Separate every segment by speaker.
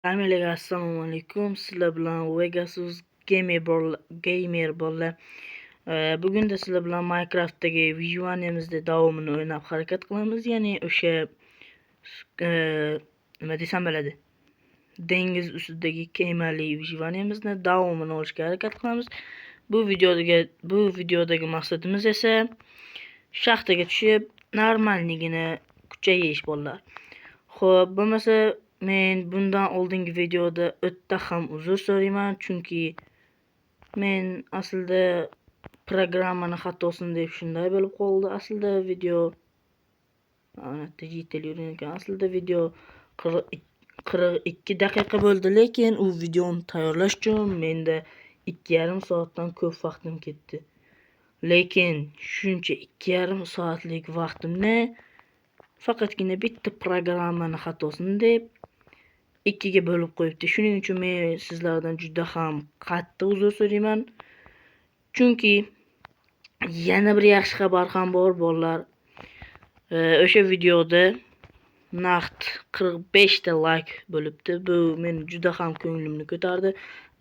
Speaker 1: Hammaga assalomu alaykum. Sizlar bilan Vegasus gamer bolalar. Bugun sizlar bilan Minecraftdagi vyuaniyamizda davomini o'ynab harakat qilamiz. Ya'ni o'sha nima desam bo'ladi? Dengiz ustidagi kemali vyuaniyamizni davomini olishga harakat qilamiz. Bu videodagi maqsadimiz esa shaxtaga tushib normalligini kuchayish bolalar. Xo'p, bo'lmasa men bundan oldingi videoda o'ta ham uzr so'rayman, chunki men aslida programmani xatosini deb shunday bo'lib qoldi. Aslida video aslida video 42 daqiqa bo'ldi, lekin u videoni tayyorlash uchun menda 2,5 soatdan ko'p vaqtim ketdi. Lekin shuncha 2,5 soatlik vaqtimni faqatgina bitta programmani xatosini deb 2 ga bo'lib qo'yibdi. Shuning uchun men sizlardan juda ham qattiq uzr so'rayman. Chunki yana bir yaxshi xabar ham bor bolalar. O'sha videoda naqd 45 ta like bo'libdi. Bu meni juda ham ko'nglimni ko'tardi.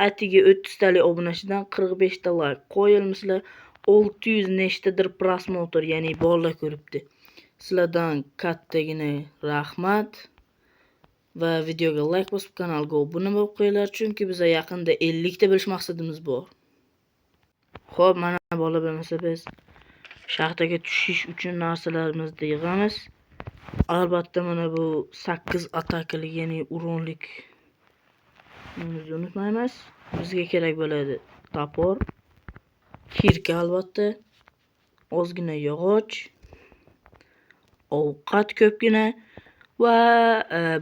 Speaker 1: Atigi 30 talik obunachidan 45 ta like qo'yilmisizlar. 600 nechtadir prosmotr, ya'ni bolalar ko'ribdi. Sizlardan kattagina rahmat. Va videoga like bosib, kanalga obuna bo'lib qo'yinglar, chunki biz yaqinda 50 ta bo'lish maqsadimiz bor. Xo'p, mana bola bo'lmasa biz shaxtaga tushish uchun narsalarimizni yig'amiz. Albatta mana bu 8 atakali, ya'ni uronlik unutmaymiz. Bizga kerak bo'ladi topor, kirka albatta, ozgina yog'och, ovqat ko'pgina va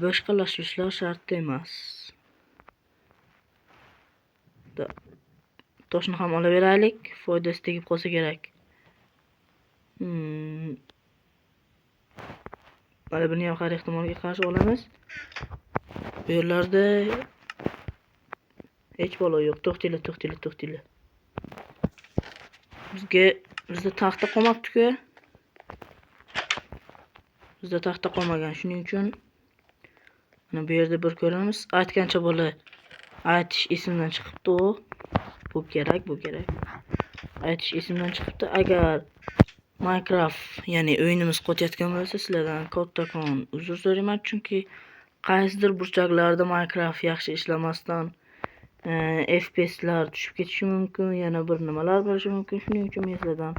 Speaker 1: boshqa lashishlar shart emas. Toshni ham olaveraylik, foydasi tegib qolsa kerak. Mana buni ham har ehtimolga qarshi olamiz. Bu yerlarda hech bola yo'q. To'xtinglar. Bizda taxta qolmabdi-ku. Bizda taxta qolmagan, shuning uchun mana bu yerda bir ko'ramiz. Aytgancha bola aytish esimdan chiqibdi. Bu kerak. Aytish esimdan chiqibdi. Agar Minecraft, ya'ni o'yinimiz qotayotgan bo'lsa, sizlardan kattakon uzr so'rayman, chunki qaysidir burchaklarda Minecraft yaxshi ishlamasdan FPS'lar tushib ketishi mumkin, yana bir nimalar bo'lishi mumkin. Shuning uchun men sizlardan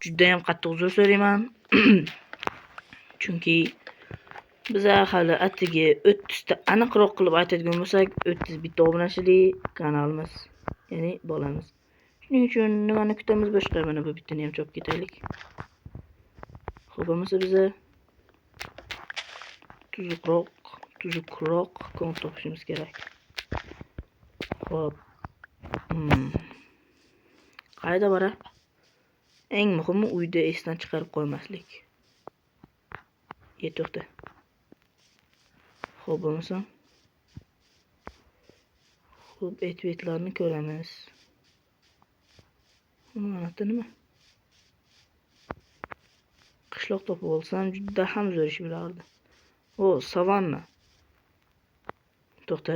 Speaker 1: juda ham qattiq uzr so'rayman. Chunki biz hali atigi 30 ta, aniqroq qilib aytadigan bo'lsak, 31 ta obunachili kanalimiz, ya'ni bolamiz. Shuning uchun nimani kutamiz boshqa? Mana bu bittani ham chopib ketaylik. Xo'p, bo'lmasa biza tuzukroq kon topishimiz kerak. Xo'p. Qayda bora? Eng muhimi uyda esdan chiqarib qo'ymaslik. To'xta. Xo'p, bo'lmasa. Xo'p, etlarni ko'ramiz. Mana nima? Qishloq topib olsam juda ham zo'r ish bo'lardi. Savanna. To'xta.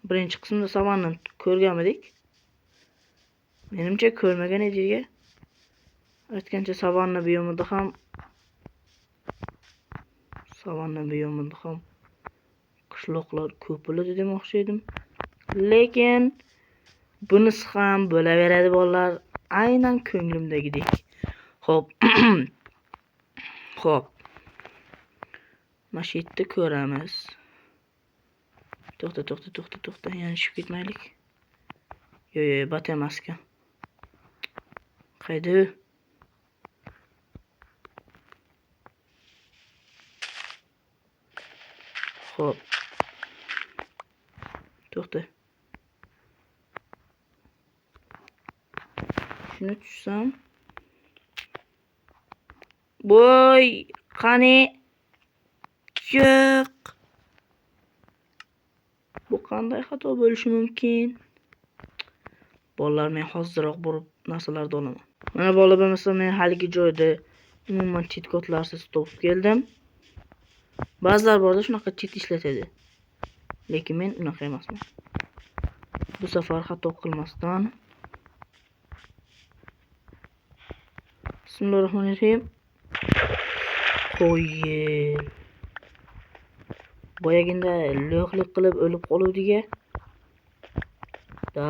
Speaker 1: Birinchi qismda savannani ko'rganmidik? Menimcha ko'rmagan edik. Aytgancha savanna biyomida ham qishloqlar ko'p bo'ladi demoqchi edim. Lekin bunisi ham bo'laveradi bolalar, aynan ko'nglimdagidek. Xo'p. Mana shu yerda ko'ramiz. To'xta, yanishib ketmaylik. Yo'q, batamas ekan. Qayda? Xo'p. To'xta. Shuni tushsam. Voy, qani? Yo'q. Bu qanday xato bo'lishi mumkin? Bolalar, men hozirroq borib narsalarni olaman. Mana bola bo'lmasa, men haligi joyda umuman cheat kodlarsiz topib keldim. Ba'zilar borda shunaqa cheat ishlatadi. Lekin men unaqa emasman. Bu safar xato qilmasdan. Bismillahirrohmanirrohim. Qo'yil. Boyaginda lo'qlik qilib o'lib qoluvdiga. Da.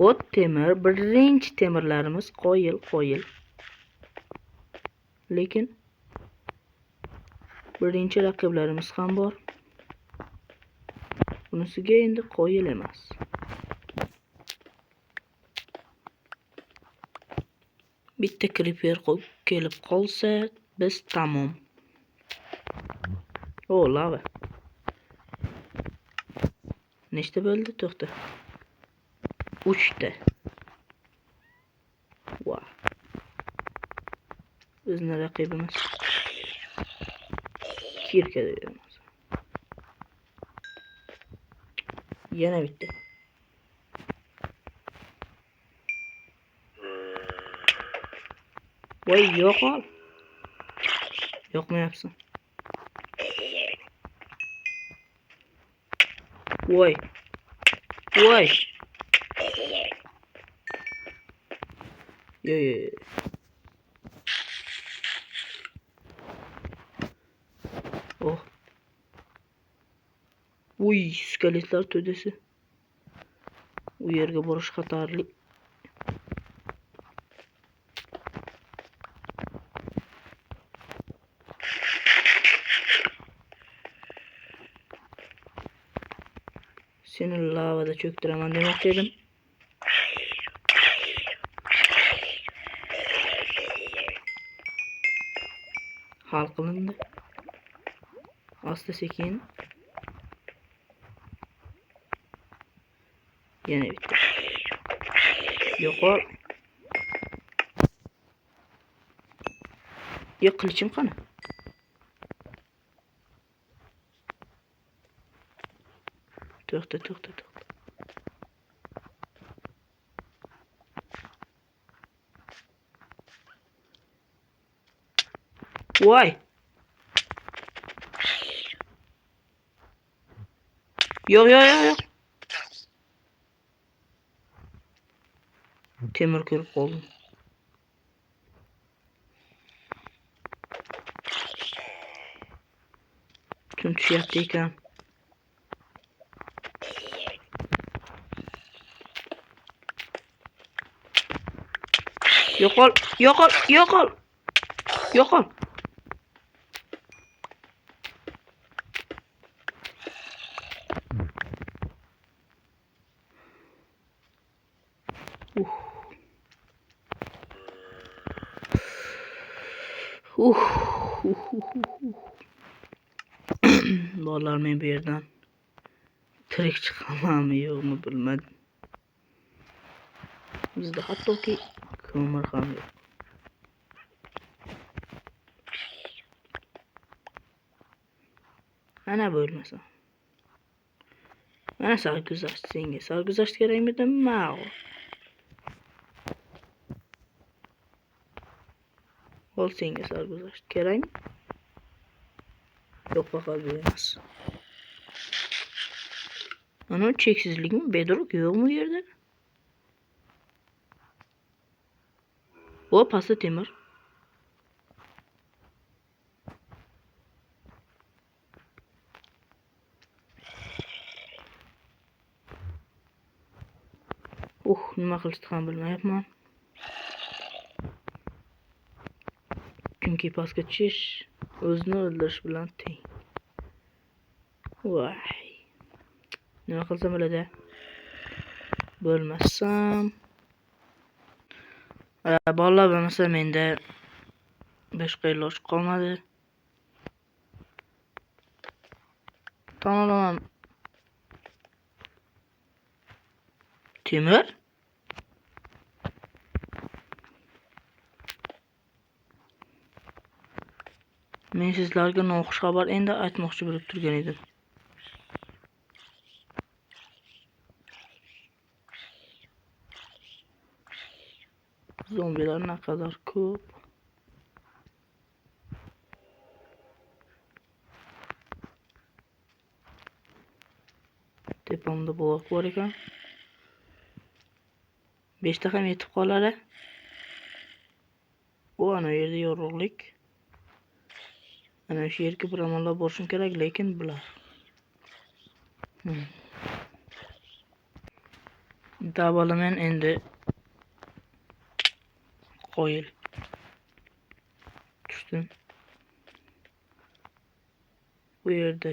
Speaker 1: O't temir, birinchi temirlarimiz qo'yil. Lekin birinchi raqiblarimiz ham bor. Bunisiga endi qo'yil emas. Bitta creeper kelib qolsa, biz tamom. O, lava. Nechta bo'ldi? To'xta. 3 ta. Wow. Bizning raqibimiz kirka deymiz. Yana bitta. Voy, yo'qol. Yo'qmayapsan. Voy. Yo. Oh. Uy, skeletlar to'dasi. U yerga borish xatarli. Seni lavada cho'ktiraman demoqchi edim. Hal qilindi. Asta sekin. Yana bitta. Yo'qol. Qilichim qani? To'xta. Voy. Yo'q. Temir ko'rib qoldim. Tun tushyapti ekan. Yo'qol. Bolalar, men bu yerdan tirik chiqamanmi yo'qmi bilmadim. Bizda hattoki ko'mir ham yo'q. Ana bo'lmasa. Mana sarguzasht senga. Sarguzasht kerakmidi? Ma'qul. Ol senga sarguzasht kerakmi? Yo'q, faqat bu emas. Ana cheksizlikmi? Bedrock yo'qmi bu yerda? O, pastda temir. Nima qilishni ham bilmayapman. Chunki pastga tushish o'zini o'ldirish bilan teng. Voy. Nima qilsam bo'ladi? Bo'lmasam. Bolalar bo'lmasa menda boshqa iloj qolmadi. Tamam. Temir? Men sizlarga noxush xabar endi aytmoqchi bo'lib turgan edim. Zombilar naqadar ko'p. Tepamda blok bor ekan. 5 ta ham yetib qoladi. Bu ana yerda yorug'lik. Ana shu yerga bir amallab borishim kerak, lekin bular. Davolaman endi. Qo'yil. Tushdim. Bu yerda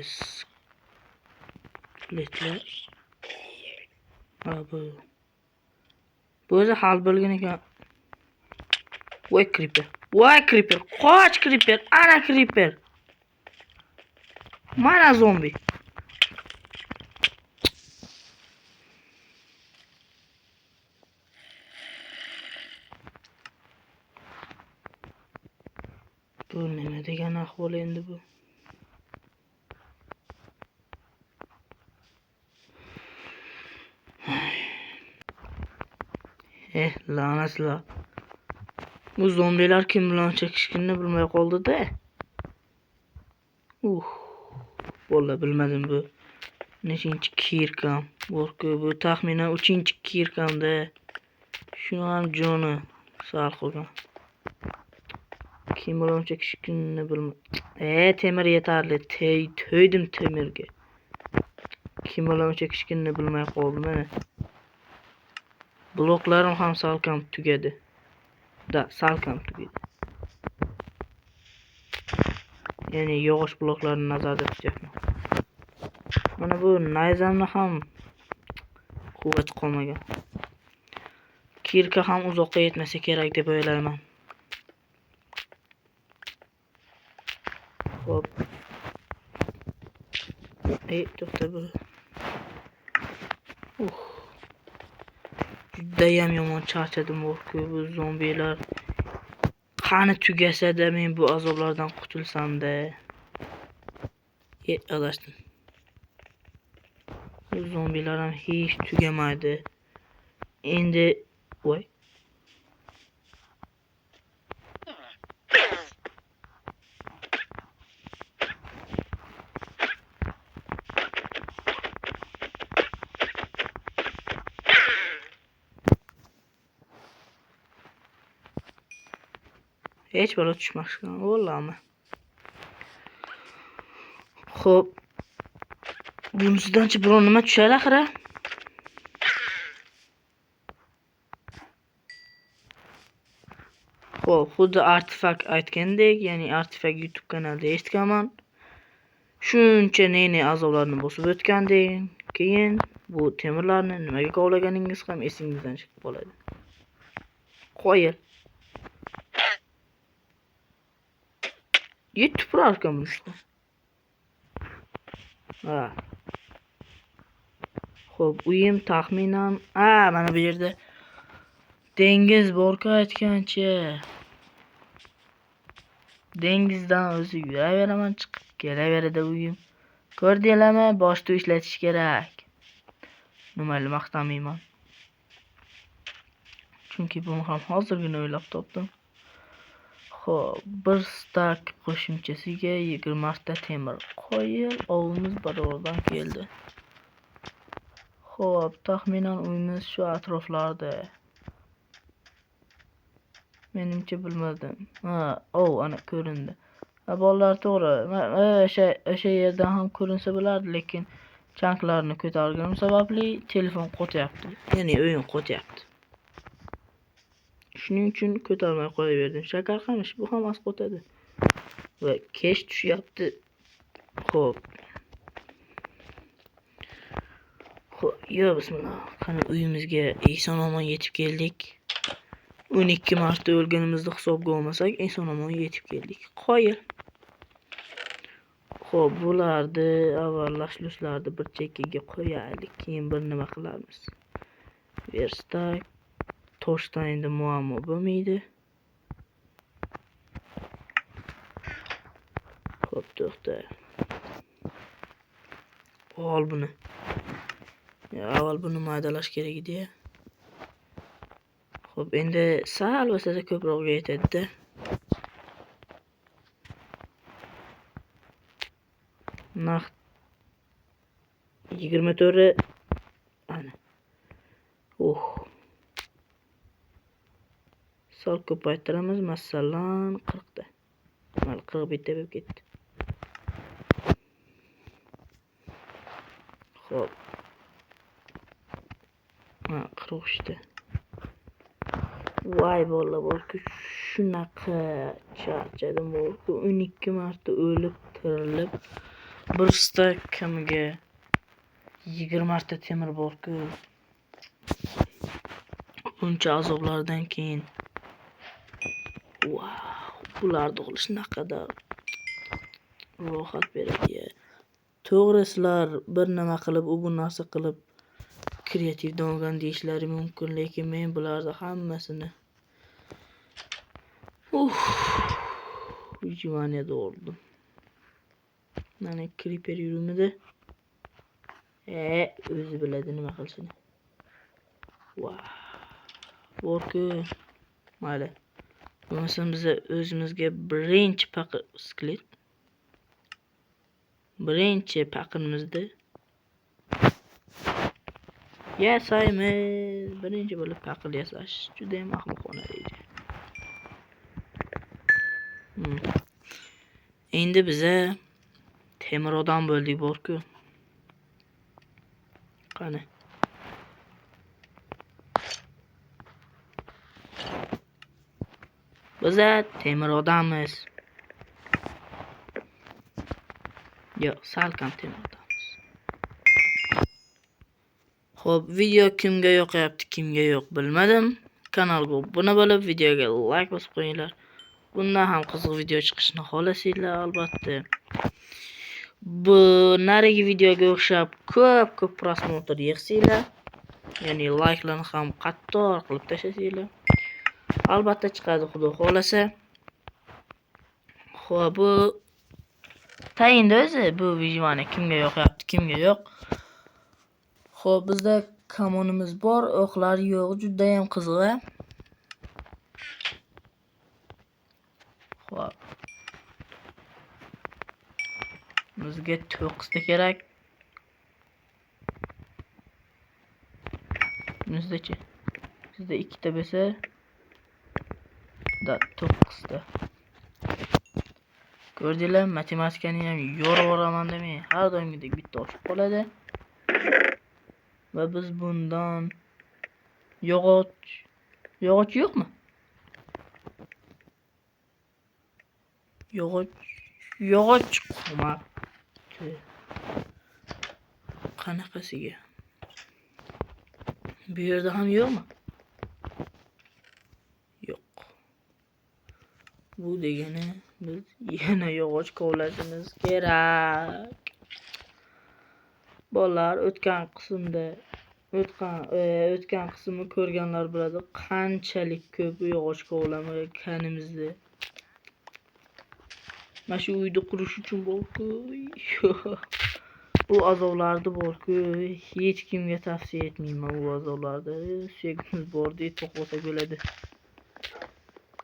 Speaker 1: letlar. Ha bu. Bu o'zi hal bo'lgan ekan. Voy creeper. Qoch creeper. Ana creeper. Mana zombi. Bu nima degan ahvol endi bu? La'natlar. Bu zombilar kim bilan chekishganini bilmay qoldi-da. Vallahi bilmadim bu. Nechinchi kirkam. Bu taxminan 3-kirkamda. Shuni ham joni sal qilgan. Kim bilan chekishganini bilmay. Temir yetarli. To'ydim temirga. Kim bilan chekishganini bilmay qoldim mana. Bloklarim ham salkam tugadi. Salkam tugadi. Ya'ni yog'och bloklarini nazarda tutyapman. Mana bu nayzamni ham quvvat qolmagan. Kirka ham uzoqqa yetmasa kerak deb o'ylayman. Xo'p. To'xta bu. Judayam yomon charchadim bu zombilar. Qani tugasa-da men bu azoblardan qutulsam-da. Adashdim. Bu zombilar ham hech tugamaydi. Endi voy. Hech balo tushmasgan, vallahi. Xo'p. Bunisidan-chi biror nima tushar axira? Xo'p, xuddi artefakt aytgandek, ya'ni artefakt YouTube kanalida eshitganman. Shuncha neni azoblarni bosib o'tgandan keyin bu temirlarni nimaga kovlaganingiz ham esingizdan chiqib qoladi. Qo'yil. Yetib turar ekan bu ishda. Xo'p, uyim taxminan mana bu yerda dengiz bor-ku aytgancha. Dengizdan o'zi yuraveraman, chiqib kelaveradi uyim. Ko'rdinglarmi? Boshda ishlatish kerak. Nimayli maqtamayman. Chunki buni ham hozirgina o'ylab topdim. Xo'p, bir stak qo'shimchasiga 20 ta temir qo'yil, ovimiz barobardan keldi. Xo'p, taxminan uyimiz shu atroflarda. Menimcha bilmadim. Ana ko'rindi. Bolalar to'g'ri. O'sha yerdan ham ko'rinsa bo'lardi, lekin chanklarni ko'targanim sababli telefon qo'tyapti. Ya'ni o'yin qo'tyapti. Shuning uchun ko'tarmay qo'yaverdim. Shakar qamish bu ham az qo'tadi. Va kech tushyapti. Xo'p. Bismillah. Qani uyimizga eson-omon yetib keldik. 12 marta o'lganimizni hisobga olmasak, eson-omon yetib keldik. Qo'yil. Xo'p, bularni avvallashlarni bir chekkaga qo'yaylik, keyin bir nima qilamiz. Verstak toshdan endi muammo bo'lmaydi. Xo'p, to'xta. Ol buni. Avval buni maydalash kerak edi-ya. Xo'p, endi sal bo'lsa-da ko'proq yetadi-da. 24 ana. Sal ko'paytiramiz, masalan 40 ta. Mana 41 ta bo'lib ketdi. Xo'p. 43 ta. Voy bolalar, shunaqa charchadim, 12 marta o'lib, tirilib, bir stak kamiga 20 marta temir bor-ku. Buncha azoblardan keyin. Ularni olish naqadar rohat beradi. To'g'ri, sizlar bir nima qilib, bu narsa qilib kreativdan olgan deyishlari mumkin, lekin men bularni hammasini Vijivaniyada oldim. Mana creeper yurumida. O'zi biladi nima qilishini. Bor-ku. Mayli. Bo'lmasa biz o'zimizga birinchi paqir skelet. Birinchi paqirimizni yasaymiz. Birinchi bo'lib paqir yasash juda ham ahmoqona reja. Endi biza temir odam bo'ldik bor-ku. Qani. Biza temir odammiz. Yo'q, salkam temir odammiz. Xo'p, video kimga yoqayapti, kimga yo'q bilmadim. Kanalga obuna bo'lib, videoga like bosib qo'yinglar. Bundan ham qiziq video chiqishini xohlasanglar, albatta. Bu narigi videoga o'xshab ko'p prosmotr yig'sanglar, ya'ni like'larni ham qattiq qilib tashlasanglar, albatta chiqadi, xudo xolasa. Xo'p, bu tayinda o'zi bu vijvani kimga yoqayapti, kimga yo'q. Xo'p, bizda kamonimiz bor, o'qlar yo'q, juda ham qiziq. Xo'p. Bizga 9 ta kerak. Bizda-chi? Sizda 2 ta bo'lsa, da 9 ta. Ko'rdinglar, matematikani ham yorib o'raman demay, har doimgidek bitta oshib qoladi. Va biz bundan yog'och yo'qmi? Yog'och qolmabdi. Qanaqasiga? Bu yerda ham yo'qmi? Yo'q. Bu degani biz yana yog'och kovlashimiz kerak. Bolalar o'tgan qismni ko'rganlar biladi, qanchalik ko'p yog'och kovlaganimizni. Mana shu uyni qurish uchun borku. Bu azoblarni borku, hech kimga tavsiya etmayman bu azoblarni. Suyagimiz bordi, to'q bo'lsa bo'ladi.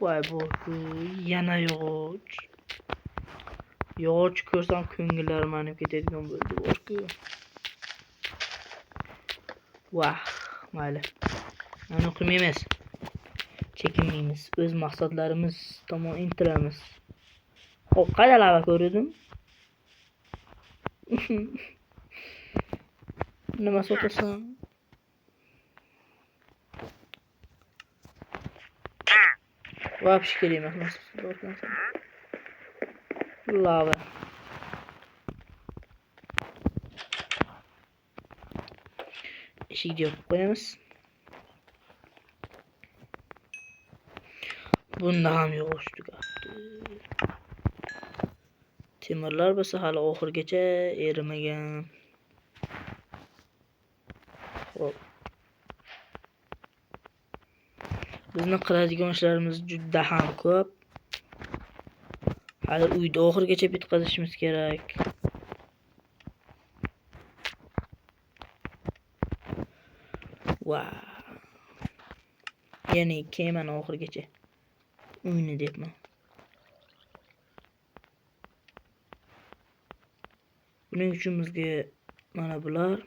Speaker 1: Voy borku, yana yog'och. Yog'och ko'rsam ko'ngillarim aynib ketadigan bo'ldi borku. Mayli. Mana qilmaymiz. Chekinmaymiz. O'z maqsadlarimiz tomon intilamiz. Xo'p, qayda lava ko'rdim? Nima sotasan? Вообще kerak emas. Lava. Eshikni yopib qo'yamiz. Bunda ham yog'och tugabdi. Temirlar bo'lsa hali oxirgacha erimagan. Xo'p. Bizni qiladigan ishlarimiz juda ham ko'p. Hali uyda oxirgacha bitkazishimiz kerak. Ya'ni kemani oxirgacha. Uyni debman. Buning uchun bizga Mana bular.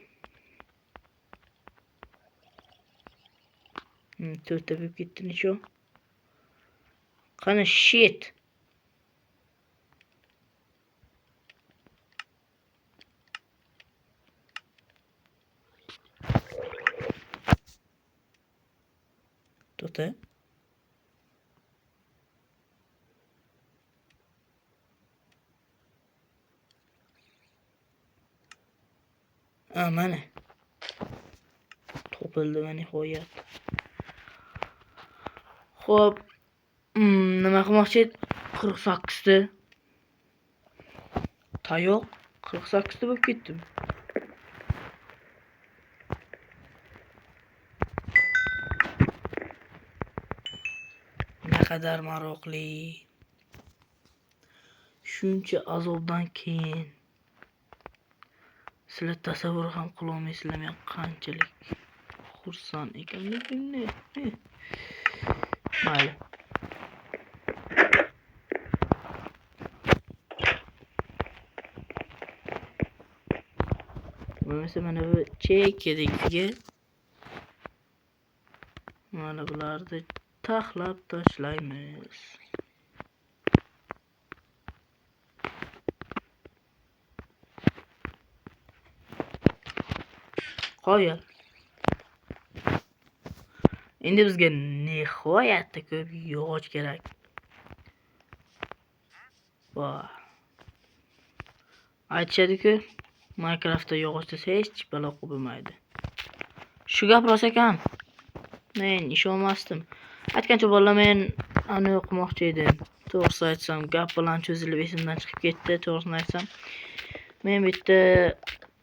Speaker 1: To'rtta bo'lib ketdi nechun? Qani shit. To'rtta. Mana. Topildi nihoyat. Xo'p, nima qilmoqchi? 48 ta. Tayoq 48 ta bo'lib ketdim. Naqadar maroqli. Shuncha azobdan keyin sizlar tasavvur ham qila olmaysizlar men qanchalik xursand ekanligimni. Mayli. Mana bu chekadiga mana bularni taxlab tashlaymiz. Qo'yil. Endi bizga nihoyatda ko'p yog'och kerak. Voy. Aytishadi-ku, Minecraftda yog'ochsiz hech balo bo'lmaydi. Shu gap rost ekan. Men ishonmasdim. Aytgancha bolalar men ani o'qimoqchi edim. To'g'risi aytsam, gap bilan cho'zilib esimdan chiqib ketdi. To'g'risini aytsam, men bitta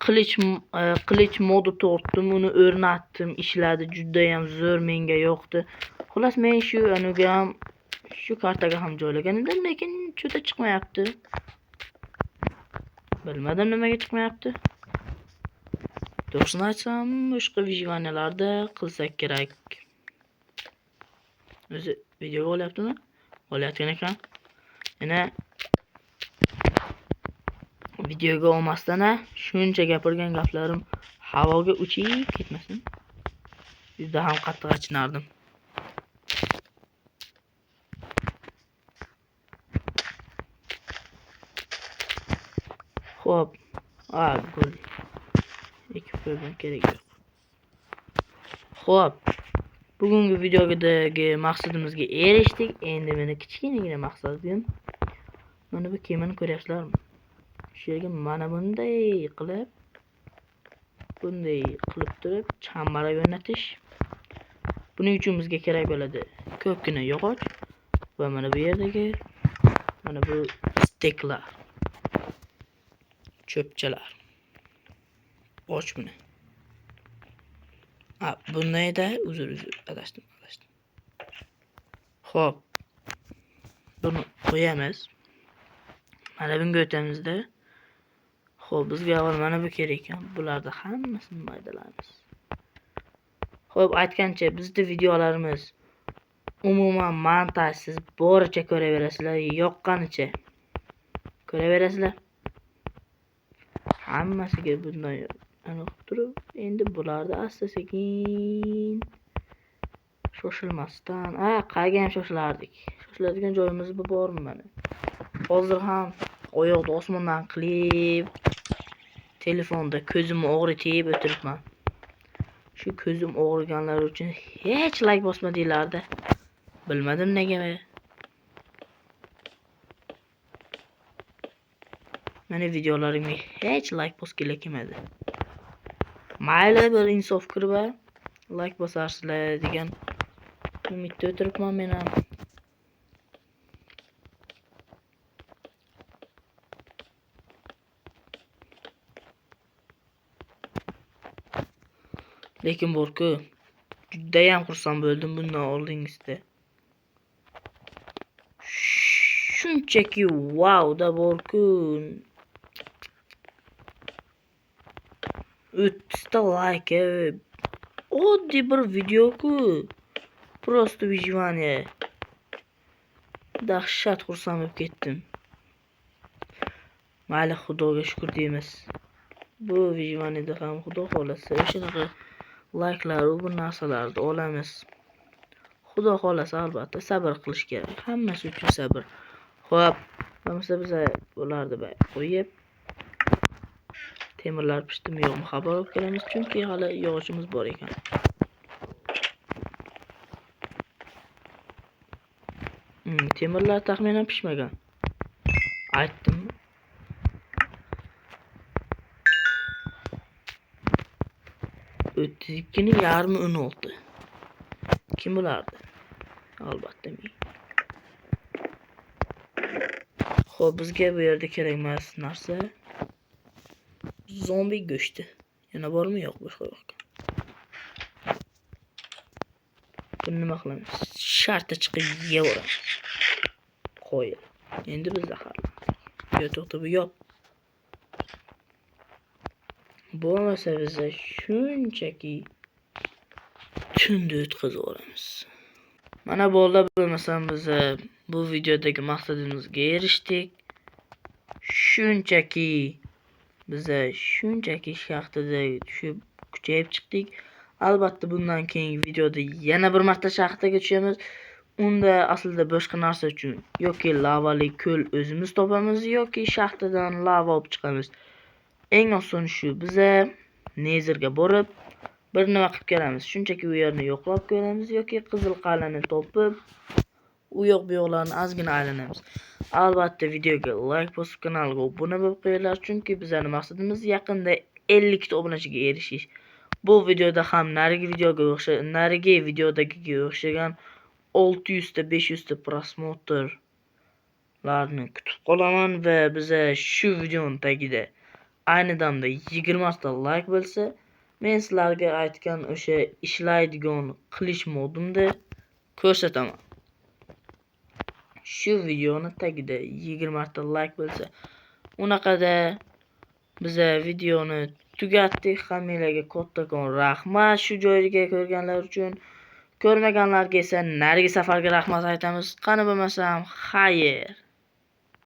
Speaker 1: qilich modi tortdim, uni o'rnatdim, ishladi, juda ham zo'r, menga yoqdi. Xullas men shu anuga ham shu kartaga ham joylagan edim, lekin juda chiqmayapti. Bilmadim nimaga chiqmayapti. To'g'risini aytsam, boshqa vijvaniyalarda qilsak kerak. O'zi videoga olyaptimi? Olayotgan ekan. Yana videoga olmasdan shuncha gapirgan gaplarim havoga uchib ketmasin. Juda ham qattiq achinardim. Xo'p. Gol. Ekib qo'ygan kerak yo'q. Xo'p. Bugungi videodagi maqsadimizga erishdik. Endi meni kichkinagina maqsadim. Mana bu kemani ko'ryapsizlarmi? Shu yerga mana bunday qilib turib chambarak o'rnatish. Buning uchun bizga kerak bo'ladi ko'pgina yog'och va mana bu yerdagi mana bu steklar, cho'pchalar. Och buni. Bundayda uzr adashdim. Xo'p. Buni qo'yamiz. Mana bunga o'tamizda. Xo'p, bizga avval mana bu kerak ekan. Bularni hammasini maydalaymiz. Xo'p, aytgancha bizning videolarimiz umuman montajsiz boricha ko'raverasizlar, yoqqanicha ko'raverasizlar. Hammasiga bunday aniq turib, endi bularni asta-sekin shoshilmasdan, qayerga ham shoshilardik. Shoshiladigan joyimiz bormi mana? Hozir ham oyoqni osmondan qilib, telefonda ko'zimni og'ritib o'tiribman. Shu ko'zim og'riganlar uchun hech like bosmadinglar-da. Bilmadim nega. Meni videolarimga hech like bosgila kelmadi. Mayli, bir insof kirib like bosarsizlar degan umidda o'tiribman men ham. Lekin borku, juda ham xursand bo'ldim bundan oldingizda. Shunchaki wow da borku. 30 ta like. Oddiy bir video-ku. Просто выживание. Dahshat xursand bo'lib ketdim. Mayli, Xudoga shukr deymiz. bu videoni ham xudo xolasa o'shanaqa layklar va bu narsalarni olamiz. Xudo xolasa albatta sabr qilish kerak. Hammasi uchun sabr. Xo'p, bo'lmasa biz ularni qo'yib temirlar pishdimi yo'qmi xabar olib kelamiz, chunki hali yog'ochimiz bor ekan. Temirlar taxminan pishmagan. Aytdim. O'ttikkini yarmi 16. Kim bulardi? Albatta men. Xo'p, bizga bu yerda kerak emas narsa zombi go'shti. Yana bormi yo'q boshqa yo'q. Buni nima qilamiz? Shartta chiqib yeyveramiz. Qo'y. Endi biz zaharlandik. Yo to'xta bu yo'q. Bo'lmasa biz shunchaki tunda o'tkazib yuboramiz. Mana bo'ldi, bo'lmasam biz bu videodagi maqsadimizga erishdik. Shunchaki shaxtada tushib kuchayib chiqdik. Albatta bundan keyingi videoda yana bir marta shaxtaga tushamiz. Unda aslida boshqa narsa uchun yoki lavali ko'l o'zimiz topamiz yoki shaxtadan lava olib chiqamiz. Eng oson shu, biz nezerga borib bir nima qilib kelamiz. Shunchaki u yerni yo'qlab ko'ramiz yoki qizil qal'ani topib u yoq bu yoqlarni ozgina aylanamiz. Albatta videoga like bosib kanalga obuna bo'lib qo'yinglar, chunki bizning maqsadimiz yaqinda 50 ta obunachiga erishish. Bu videoda ham narigi videodagiga o'xshagan 600 ta 500 ta prosmotrlarni kutib qolaman va biz shu videoning tagida ayni damda 20 ta like bo'lsa, men sizlarga aytgan o'sha ishlaydigan qilish modimda ko'rsataman. Shu videoni tagida 20 ta like bo'lsa, unaqada biz videoni tugatdik. Hammanglarga kattakon rahmat shu joyiga ko'rganlar uchun. Ko'rmaganlarga esa narigi safarga rahmat aytamiz. Qani bo'lmasam, xayr.